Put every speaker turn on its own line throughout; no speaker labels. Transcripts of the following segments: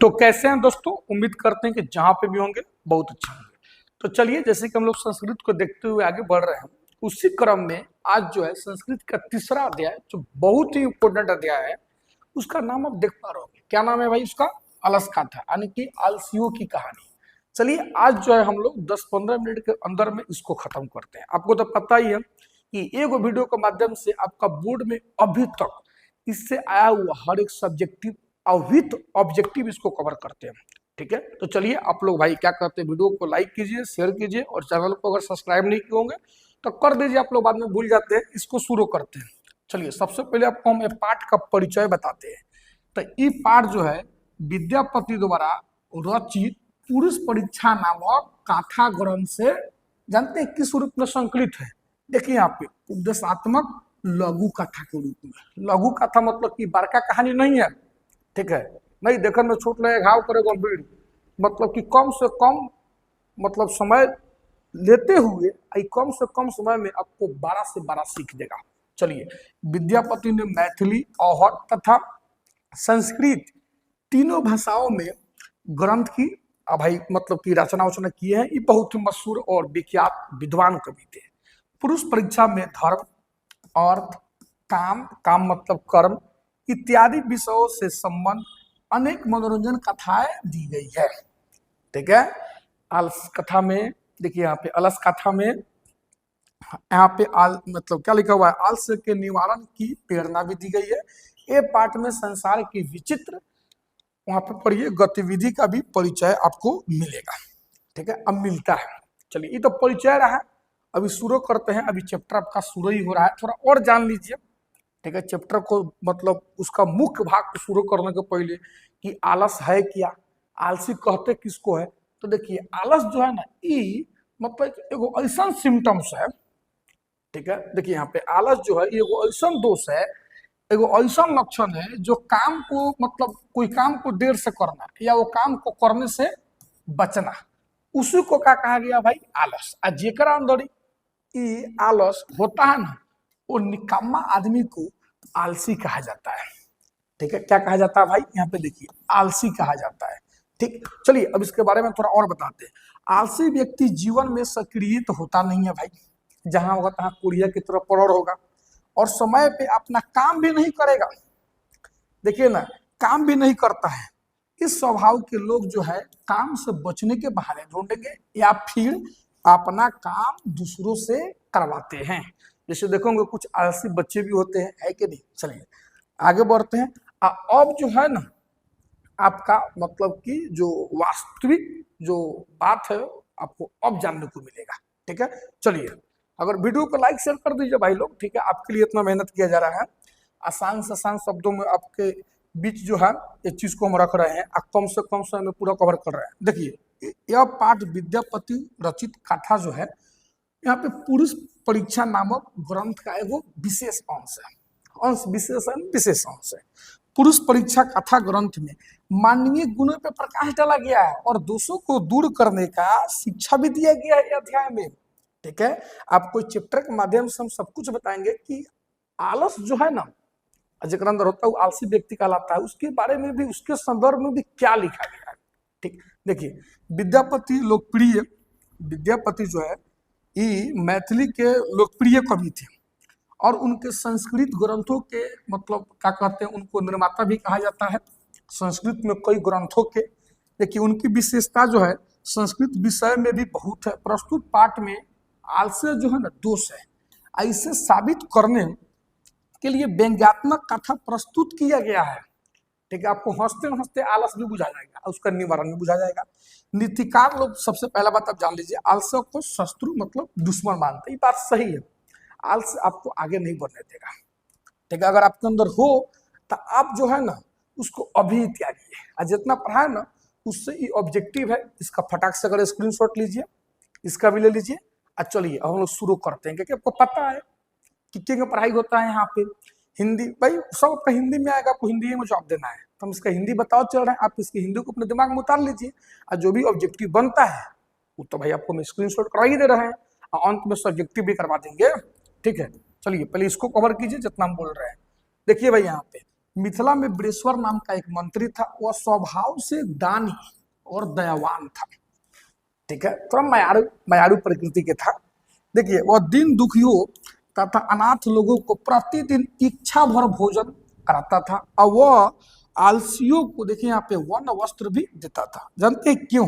तो कैसे हैं दोस्तों, उम्मीद करते हैं कि जहां पे भी होंगे बहुत अच्छे होंगे। तो चलिए, जैसे कि हम लोग संस्कृत को देखते हुए आगे बढ़ रहे हैं, उसी क्रम में आज जो है संस्कृत का तीसरा अध्याय जो बहुत ही इंपॉर्टेंट अध्याय है, उसका नाम आप देख पा रहे होंगे। क्या नाम है भाई उसका? अलस गाथा, यानी कि आलसियों की कहानी। चलिए, आज जो है हम लोग 10-15 मिनट के अंदर में इसको खत्म करते हैं। आपको तो पता ही है कि एक वीडियो के माध्यम से आपका बोर्ड में अभी तक इससे आया हुआ हर एक सब्जेक्टिव विथ ऑब्जेक्टिव इसको कवर करते हैं। ठीक है, तो चलिए आप लोग भाई क्या करते हैं, वीडियो को लाइक कीजिए, शेयर कीजिए, और चैनल को अगर सब्सक्राइब नहीं किए होंगे तो कर दीजिए। आप लोग बाद में भूल जाते हैं। इसको शुरू करते हैं। चलिए, सबसे पहले आपको हम पाठ का परिचय बताते हैं। तो ये पाठ जो है विद्यापति द्वारा रचित पुरुष परीक्षा नामक गाथा ग्रंथ से, जानते हैं किस रूप में संकलित है? देखिए यहाँ पे उपदेशात्मक लघु कथा के रूप में। लघु कथा मतलब कि बड़का कहानी नहीं है, ठीक है, नहीं देखने में छोट लगे घाव करे गंभीर, मतलब कि कम से कम मतलब समय लेते हुए कम से कम समय में आपको 12 से 12 सीख देगा। चलिए, विद्यापति ने मैथिली, अवहर तथा संस्कृत तीनों भाषाओं में ग्रंथ की भाई मतलब की रचना वचना किए हैं। ये बहुत ही मशहूर और विख्यात विद्वान कवि थे। पुरुष परीक्षा में धर्म, अर्थ, काम, काम मतलब कर्म इत्यादि विषयों से संबंध अनेक मनोरंजन कथाएं दी गई है। ठीक है, आलस कथा में देखिए, यहाँ पे अलस कथा में यहाँ पे मतलब क्या लिखा हुआ है, आलस्य के निवारण की प्रेरणा भी दी गई है। ये पाठ में संसार की विचित्र, वहां पे पढ़िए, गतिविधि का भी परिचय आपको मिलेगा। ठीक है, अब मिलता है। चलिए, ये तो परिचय रहा, अभी शुरू करते हैं। अभी चैप्टर आपका शुरू ही हो रहा है, थोड़ा और जान लीजिए। ठीक है, चैप्टर को मतलब उसका मुख्य भाग को शुरू करने के पहले कि आलस है क्या, आलसी कहते किसको है, तो देखिए आलस जो है ना, ये मतलब एगो ऐसा सिम्टम्स है। ठीक है, देखिए यहाँ पे आलस जो है एगो ऐसा दोष है, एगो ऐसा लक्षण है जो काम को मतलब कोई काम को देर से करना या वो काम को करने से बचना, उसी को क्या कहा गया भाई? आलस। आ जेकरा अंदर ये आलस होता है ना, वो निकम्मा आदमी को आलसी कहा जाता है। ठीक है, क्या कहा जाता है भाई? यहाँ पे देखिए, आलसी कहा जाता है। ठीक, चलिए अब इसके बारे में थोड़ा और बताते हैं। आलसी व्यक्ति जीवन में सक्रिय तो होता नहीं है भाई, जहां होगा तहां कुड़िया की तरफ पड़ होगा, और समय पे अपना काम भी नहीं करेगा। देखिए ना, काम भी नहीं करता है। इस स्वभाव के लोग जो है काम से बचने के बहाने ढूंढेंगे या फिर अपना काम दूसरों से करवाते हैं। जैसे देखोगे कुछ आलसी बच्चे भी होते हैं, है कि नहीं। चलिए आगे बढ़ते हैं। अब जो है ना, आपका मतलब कि जो वास्तविक जो बात है आपको अब जानने को मिलेगा। ठीक है, चलिए अगर वीडियो को लाइक शेयर कर दीजिए भाई लोग। ठीक है, आपके लिए इतना मेहनत किया जा रहा है, आसान से आसान शब्दों में आपके बीच जो है इस चीज को हम रख रहे हैं, कम से कम समय में पूरा कवर कर रहे हैं। देखिए, यह पाठ विद्यापति रचित कथा जो है, यहाँ पे पुरुष परीक्षा नामक ग्रंथ का एगो विशेष अंश है। अंश विशेष अंश है। पुरुष परीक्षा कथा ग्रंथ में मानवीय गुणों पे प्रकाश डाला गया है और दोषों को दूर करने का शिक्षा भी दिया गया है अध्याय में। ठीक है, आपको चैप्टर के माध्यम से हम सब कुछ बताएंगे कि आलस जो है ना, जिसके अंदर होता है, आलसी व्यक्ति कहलाता है, उसके बारे में भी, उसके संदर्भ में भी क्या लिखा गया है। ठीक, देखिए विद्यापति लोकप्रिय, विद्यापति जो है ये मैथिली के लोकप्रिय कवि थे और उनके संस्कृत ग्रंथों के मतलब क्या कहते हैं, उनको निर्माता भी कहा जाता है संस्कृत में कई ग्रंथों के। देखिए उनकी विशेषता जो है संस्कृत विषय में भी बहुत है। प्रस्तुत पाठ में आलस्य जो है ना दोष है, ऐसे साबित करने के लिए व्यंग्यात्मक कथा प्रस्तुत किया गया है। ठीक है, आपको हंसते हंसते आलस भी बुझा जाएगा, उसका निवारण भी बुझा जाएगा। नीतिकार लोग सबसे पहला बात आप जान लीजिए, आलस्य को शत्रु मतलब दुश्मन मानते हैं। ये बात सही है, आलस्य आपको आगे नहीं बढ़ने देगा। ठीक है, अगर आपके अंदर हो तो आप जो है ना उसको अभी त्यागिए, और जितना पढ़ाए ना उससे ये ऑब्जेक्टिव है। इसका फटाक से अगर स्क्रीनशॉट लीजिए, इसका भी ले लीजिए। अच्छा चलिए अब हम लोग शुरू करते हैं, क्योंकि आपको पता है कि क्या पढ़ाई होता है यहाँ पे। हिंदी भाई सब आपका हिंदी में आएगा, आपको हिंदी में जवाब देना है, तो हम इसका हिंदी बताओ चल रहे हैं, आप इसकी हिंदी को अपने दिमाग में उतार लीजिए, और जो भी ऑब्जेक्टिव बनता है वो तो भाई आपको मैं स्क्रीनशॉट करा ही दे रहे हैं, और अंत में सब्जेक्टिव भी करवा देंगे। ठीक है, चलिए पहले इसको कवर कीजिए जितना हम बोल रहे हैं। देखिए भाई यहाँ पे मिथिला में वृषवर नाम का एक मंत्री था, वह स्वभाव से दानी और दयावान था। ठीक है, थोड़ा मायारू मायारू प्रकृति के था। देखिए, वह दीन दुखियों तथा अनाथ लोगों को प्रतिदिन इच्छा भर भोजन कराता था और वह आलसियों को, देखिए यहाँ पे, वर्ण वस्त्र भी देता था। जानते हैं क्यों?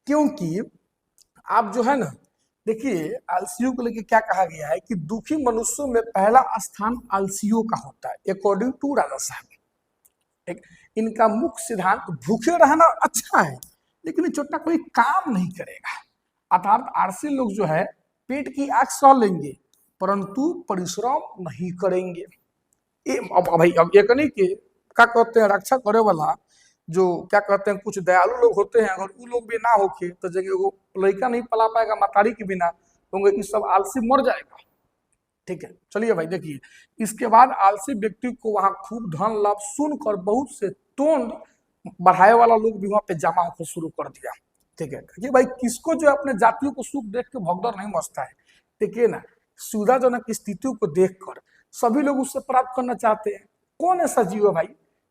क्योंकि आप जो है ना, देखिए आलसियों को लेके क्या कहा गया है कि दुखी मनुष्यों में पहला स्थान आलसियों का होता है, अकॉर्डिंग टू राजा साहब। एक इनका मुख्य सिद्धांत भूखे रहना अच्छा है, लेकिन छोटा कोई काम नहीं करेगा। अर्थात आलसी लोग जो है पेट की आग सह लेंगे परंतु परिश्रम नहीं करेंगे। अब भाई, अब एक नहीं कि क्या कहते हैं, रक्षा करे वाला जो क्या कहते हैं, कुछ दयालु लोग होते हैं, अगर वो लोग भी ना होके तो जगह वो लड़का नहीं पला पाएगा मतारी के बिना, तो ये सब आलसी मर जाएगा। ठीक है, चलिए भाई देखिए, इसके बाद आलसी व्यक्ति को वहां खूब धन लाभ सुनकर बहुत से तोंड बढ़ाए वाला लोग भी वहां पे जमा होकर शुरू कर दिया। ठीक है, कि भाई किसको जो अपने जातियों को सुख देख के भगदड़ नहीं मचता है। देखिए ना, सुविधाजनक स्थितियों को देखकर सभी लोग उससे प्राप्त करना चाहते हैं। कौन ऐसा जीव है भाई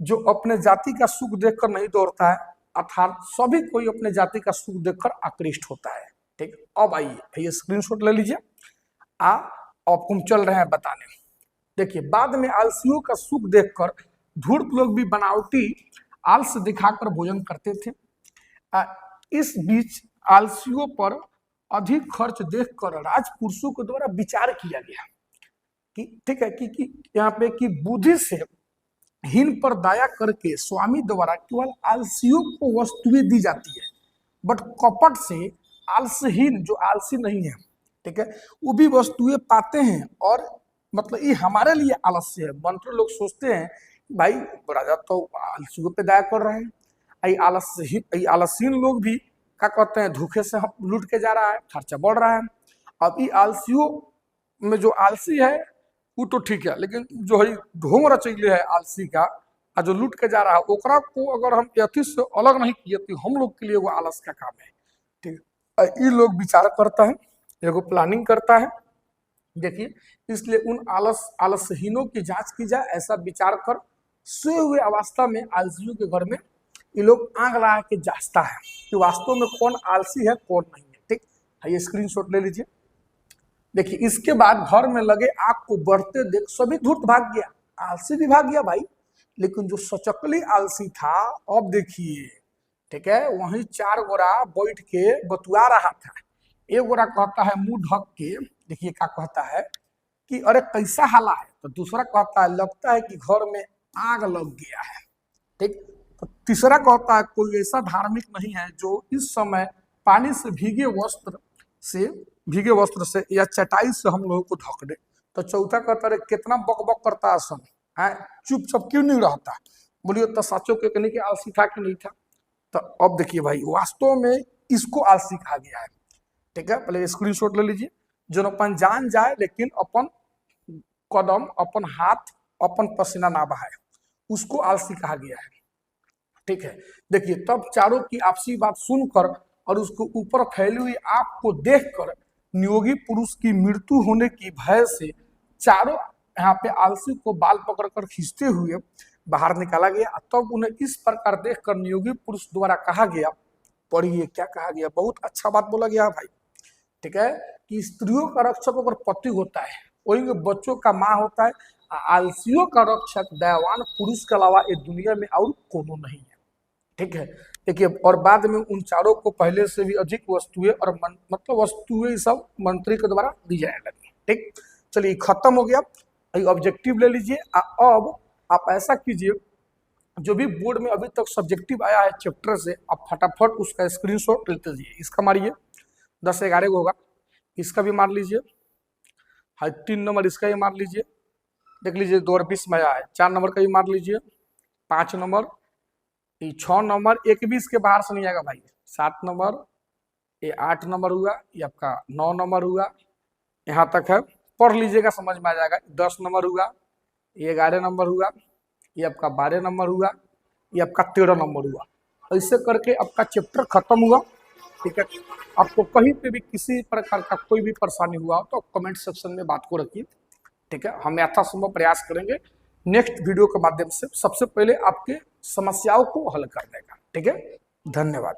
जो अपने जाति का सुख देखकर नहीं दौड़ता है? अर्थात सभी कोई अपने जाति का सुख देखकर आकृष्ट होता है। ठीक, अब आइए भैया स्क्रीनशॉट ले लीजिए। अब हम चल रहे हैं बताने। देखिए, बाद में आलसियों का सुख देखकर धूर्त लोग भी बनावटी आलस दिखाकर भोजन करते थे। इस बीच आलसियों पर अधिक खर्च देखकर राजपुरुषों के द्वारा विचार किया गया कि ठीक है कि यहाँ पे कि बुद्धि से हीन पर दया करके स्वामी द्वारा केवल आलसियों को वस्तुएं दी जाती है, बट कपट से आलसहीन जो आलसी नहीं है, ठीक है, वो भी वस्तुएं पाते हैं और मतलब ये हमारे लिए आलस्य है। मंत्र लोग सोचते हैं भाई राजा तो आलसियों पे दया कर रहे हैं, आलसीन लोग भी क्या कहते हैं, धोखे से लूट के जा रहा है, खर्चा बढ़ रहा है। अब ये आलसियों में जो आलसी है वो तो ठीक है, लेकिन जो है ढोंग रचैले है आलसी का और जो लूट के जा रहा है, ओकरा को अगर हम यथि से अलग नहीं किए तो हम लोग के लिए वो आलस का काम है। ठीक है, ये लोग विचार करता है, एगो प्लानिंग करता है। देखिए, इसलिए उन आलसहीनों की जांच की जाए, ऐसा विचार कर सोए हुए अवस्था में आलसियों के घर में ये लोग आग लगा के जांचता है कि वास्तव में कौन आलसी है कौन नहीं है। ठीक है, ये स्क्रीनशॉट ले लीजिए। देखिए, इसके बाद घर में लगे आग को बढ़ते देख सभी धूर्त भाग गया, आलसी भी भाग गया भाई, लेकिन जो सचकली आलसी था, अब देखिए, ठीक है, वहीं चार गोरा बैठ के बतुआ रहा था। एक गोरा कहता है मुंह ढक के, देखिए क्या कहता है कि अरे कैसा हाला है, तो दूसरा कहता है लगता है कि घर में आग लग गया है। ठीक, तो तीसरा कहता है कोई ऐसा धार्मिक नहीं है जो इस समय पानी से भीगे वस्त्र से या चटाई से हम लोगों को ढक दे। तो चौथा कहता है कितना बक बक करता है सन है, चुपचाप क्यों नहीं रहता? बोलिए तो साचो के कहने के आलसी था कि नहीं था? तो अब देखिए भाई, वास्तव में इसको आलसी कहा गया है। ठीक है, पहले स्क्रीनशॉट ले लीजिए। जो अपन जान जाए लेकिन अपन कदम, अपन हाथ, अपन पसीना ना बहाए, उसको आलसी कहा गया है। ठीक है, देखिए, तब चारों की आपसी बात सुनकर और उसको ऊपर फैली हुई आग को देखकर नियोगी पुरुष की मृत्यु होने की भय से चारों यहाँ पे आलसी को बाल पकड़कर खींचते हुए बाहर निकाला गया। तब उन्हें इस प्रकार देखकर नियोगी पुरुष द्वारा कहा गया, पढ़िए क्या कहा गया, बहुत अच्छा बात बोला गया भाई। ठीक है, कि स्त्रियों का रक्षक अगर पति होता है, वही बच्चों का माँ होता है, आलसियों का रक्षक दयावान पुरुष के अलावा इस दुनिया में और कोनो नहीं है। ठीक है, देखिए, और बाद में उन चारों को पहले से भी अधिक वस्तुएं और मतलब वस्तुएं सब मंत्री के द्वारा दी जाने लगी। ठीक, चलिए खत्म हो गया। ऑब्जेक्टिव ले लीजिए। अब आप ऐसा कीजिए, जो भी बोर्ड में अभी तक सब्जेक्टिव आया है चैप्टर से, आप फटाफट उसका स्क्रीनशॉट लेते जाइए। इसका मारिए 10-11 को होगा, इसका भी मार लीजिए। हाँ, 3 नंबर इसका ही मार लीजिए, देख लीजिए 2020 में आया है। 4 नंबर का भी मार लीजिए, 5 नंबर, 6 नंबर, एक भी इसके बाहर से नहीं आएगा भाई। 7 नंबर, ये 8 नंबर हुआ, ये आपका 9 नंबर हुआ, यहाँ तक है, पढ़ लीजिएगा समझ में आ जाएगा। 10 नंबर हुआ, ये 11 नंबर हुआ, ये आपका 12 नंबर हुआ, ये आपका 13 नंबर हुआ। ऐसे करके आपका चैप्टर खत्म हुआ। ठीक है, आपको कहीं पे भी किसी प्रकार का कोई भी परेशानी हुआ तो कमेंट सेक्शन में बात को रखिए। ठीक है, हम यथासंभव प्रयास करेंगे नेक्स्ट वीडियो के माध्यम से सबसे पहले आपके समस्याओं को हल करने का। ठीक है, धन्यवाद।